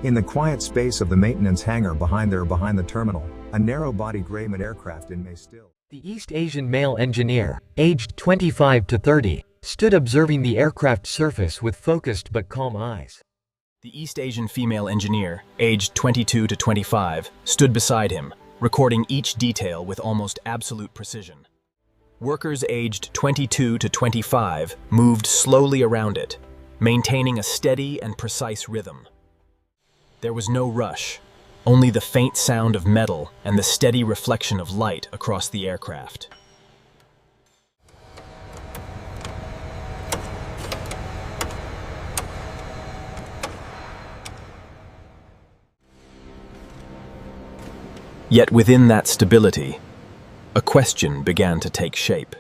In the quiet space of the maintenance hangar behind the terminal, a narrow-body gray-mid aircraft in May still. The East Asian male engineer, aged 25 to 30, stood observing the aircraft surface with focused but calm eyes. The East Asian female engineer, aged 22 to 25, stood beside him, recording each detail with almost absolute precision. Workers aged 22 to 25 moved slowly around it, maintaining a steady and precise rhythm. There was no rush, only the faint sound of metal and the steady reflection of light across the aircraft. Yet within that stability, a question began to take shape.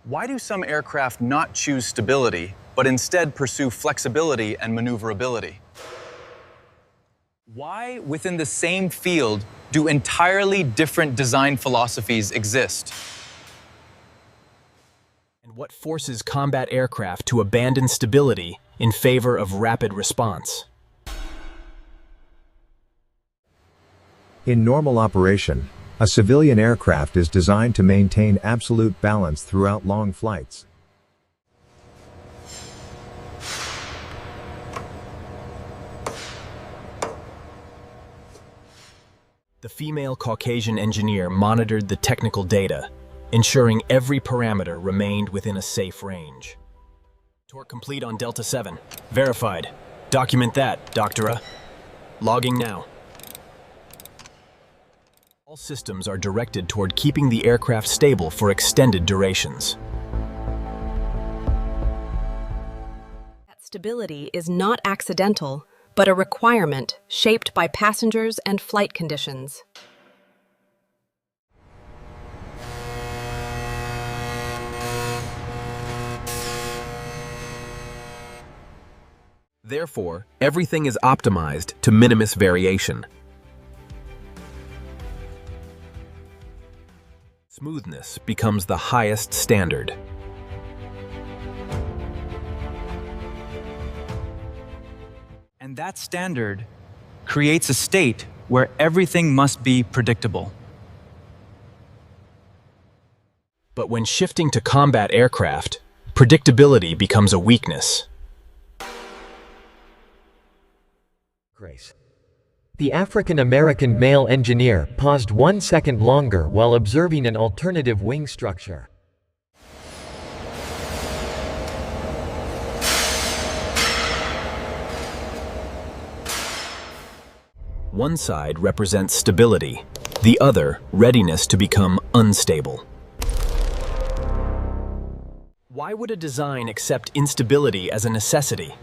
Why do some aircraft not choose stability, but instead pursue flexibility and maneuverability? Why, within the same field, do entirely different design philosophies exist? And what forces combat aircraft to abandon stability in favor of rapid response? In normal operation, a civilian aircraft is designed to maintain absolute balance throughout long flights. The female Caucasian engineer monitored the technical data, ensuring every parameter remained within a safe range. Torque complete on Delta 7. Verified. Document that, Doctora. Logging now. All systems are directed toward keeping the aircraft stable for extended durations. That stability is not accidental, but a requirement shaped by passengers and flight conditions. Therefore, everything is optimized to minimize variation. Smoothness becomes the highest standard. And that standard creates a state where everything must be predictable. But when shifting to combat aircraft, predictability becomes a weakness. Grace. The African-American male engineer paused 1 second longer while observing an alternative wing structure. One side represents stability, the other readiness to become unstable. Why would a design accept instability as a necessity?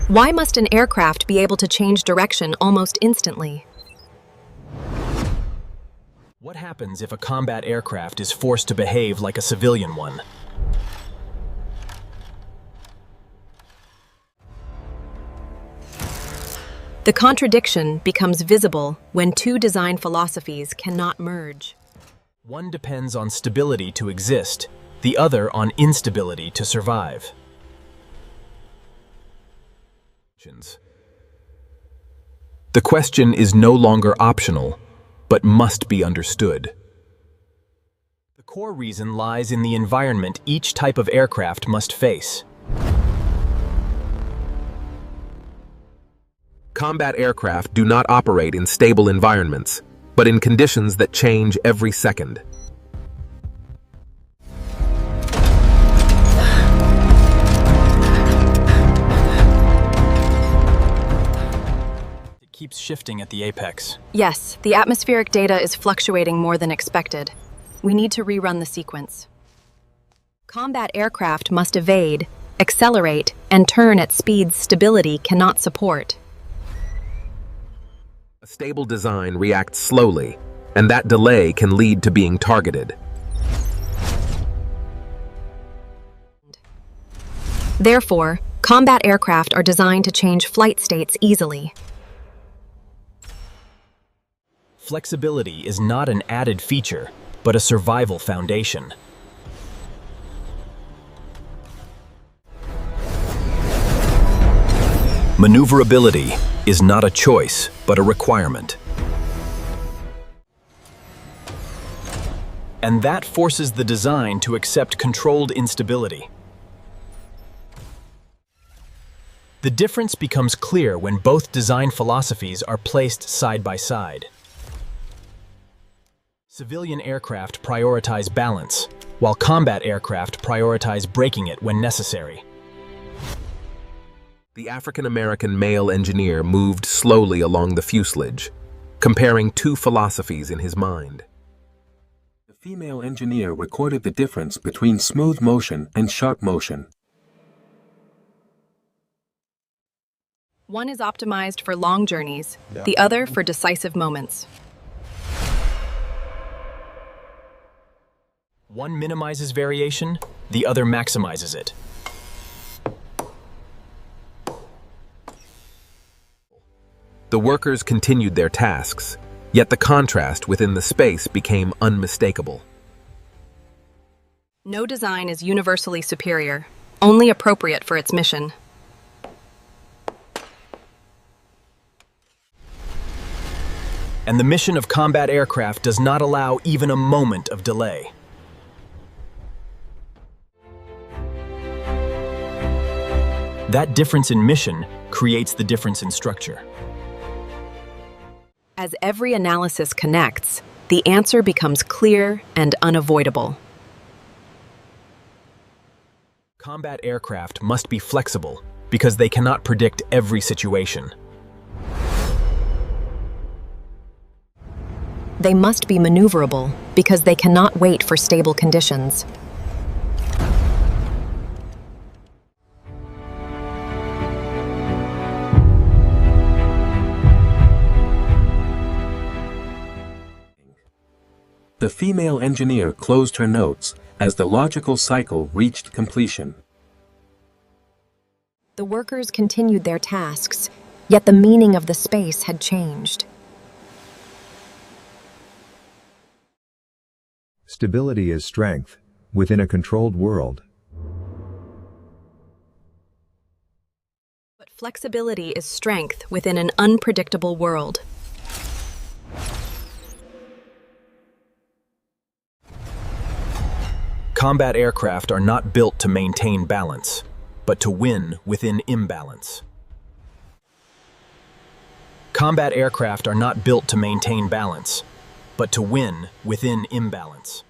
Why must an aircraft be able to change direction almost instantly? What happens if a combat aircraft is forced to behave like a civilian one? The contradiction becomes visible when two design philosophies cannot merge. One depends on stability to exist, the other on instability to survive. The question is no longer optional, but must be understood. The core reason lies in the environment each type of aircraft must face. Combat aircraft do not operate in stable environments, but in conditions that change every second. It keeps shifting at the apex. Yes, the atmospheric data is fluctuating more than expected. We need to rerun the sequence. Combat aircraft must evade, accelerate, and turn at speeds stability cannot support. A stable design reacts slowly, and that delay can lead to being targeted. Therefore, combat aircraft are designed to change flight states easily. Flexibility is not an added feature, but a survival foundation. Maneuverability is not a choice, but a requirement. And that forces the design to accept controlled instability. The difference becomes clear when both design philosophies are placed side by side. Civilian aircraft prioritize balance, while combat aircraft prioritize breaking it when necessary. The African-American male engineer moved slowly along the fuselage, comparing two philosophies in his mind. The female engineer recorded the difference between smooth motion and sharp motion. One is optimized for long journeys, the other for decisive moments. One minimizes variation, the other maximizes it. The workers continued their tasks, yet the contrast within the space became unmistakable. No design is universally superior, only appropriate for its mission. And the mission of combat aircraft does not allow even a moment of delay. That difference in mission creates the difference in structure. As every analysis connects, the answer becomes clear and unavoidable. Combat aircraft must be flexible because they cannot predict every situation. They must be maneuverable because they cannot wait for stable conditions. The female engineer closed her notes as the logical cycle reached completion. The workers continued their tasks, yet the meaning of the space had changed. Stability is strength within a controlled world. But flexibility is strength within an unpredictable world. Combat aircraft are not built to maintain balance, but to win within imbalance. Combat aircraft are not built to maintain balance, but to win within imbalance.